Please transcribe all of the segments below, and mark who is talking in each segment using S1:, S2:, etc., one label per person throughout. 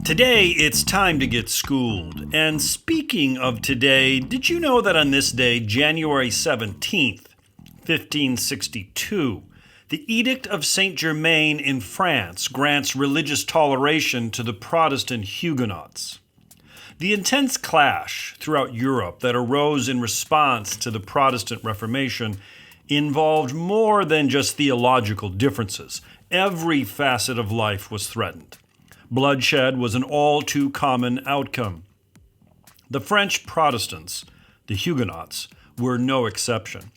S1: Today, it's time to get schooled. And speaking of today, did you know that on this day, January 17th, 1562, the Edict of Saint-Germain in France grants religious toleration to the Protestant Huguenots? The intense clash throughout Europe that arose in response to the Protestant Reformation involved more than just theological differences. Every facet of life was threatened. Bloodshed was an all too common outcome. The French Protestants, the Huguenots, were no exception.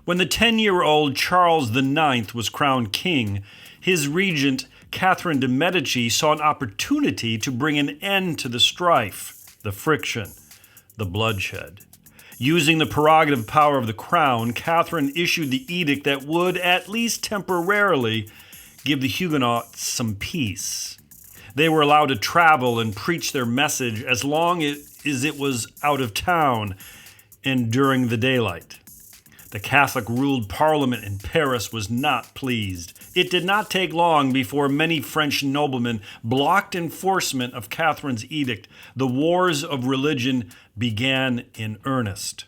S1: When the 10-year-old Charles IX was crowned king, his regent Catherine de' Medici saw an opportunity to bring an end to the strife, the friction, the bloodshed. Using the prerogative power of the crown, Catherine issued the edict that would, at least temporarily, give the Huguenots some peace. They were allowed to travel and preach their message as long as it was out of town and during the daylight. The Catholic-ruled Parliament in Paris was not pleased. It did not take long before many French noblemen blocked enforcement of Catherine's edict. The wars of religion began in earnest.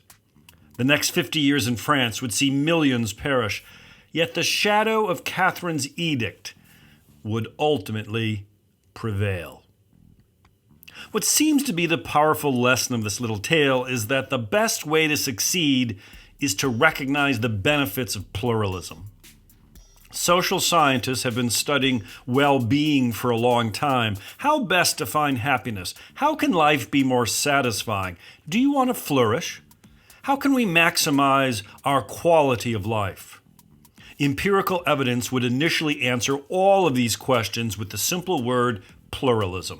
S1: The next 50 years in France would see millions perish, yet the shadow of Catherine's edict would ultimately prevail. What seems to be the powerful lesson of this little tale is that the best way to succeed is to recognize the benefits of pluralism. Social scientists have been studying well-being for a long time. How best to find happiness? How can life be more satisfying? Do you want to flourish? How can we maximize our quality of life? Empirical evidence would initially answer all of these questions with the simple word pluralism.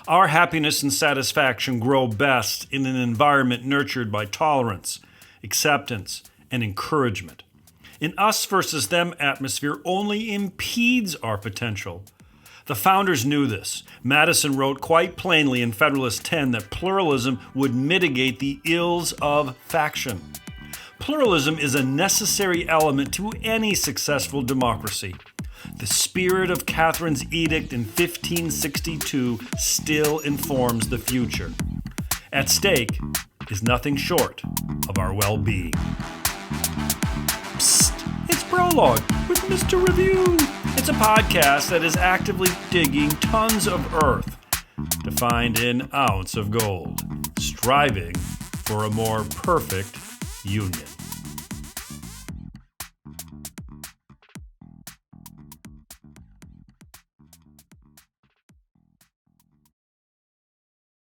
S1: Our happiness and satisfaction grow best in an environment nurtured by tolerance, acceptance, and encouragement. An us versus them atmosphere only impedes our potential. The founders knew this. Madison wrote quite plainly in Federalist 10 that pluralism would mitigate the ills of faction. Pluralism is a necessary element to any successful democracy. The spirit of Catherine's edict in 1562 still informs the future. At stake is nothing short of our well-being. Psst, it's Prologue with MR.REVIEW. It's a podcast that is actively digging tons of earth to find an ounce of gold, striving for a more perfect union.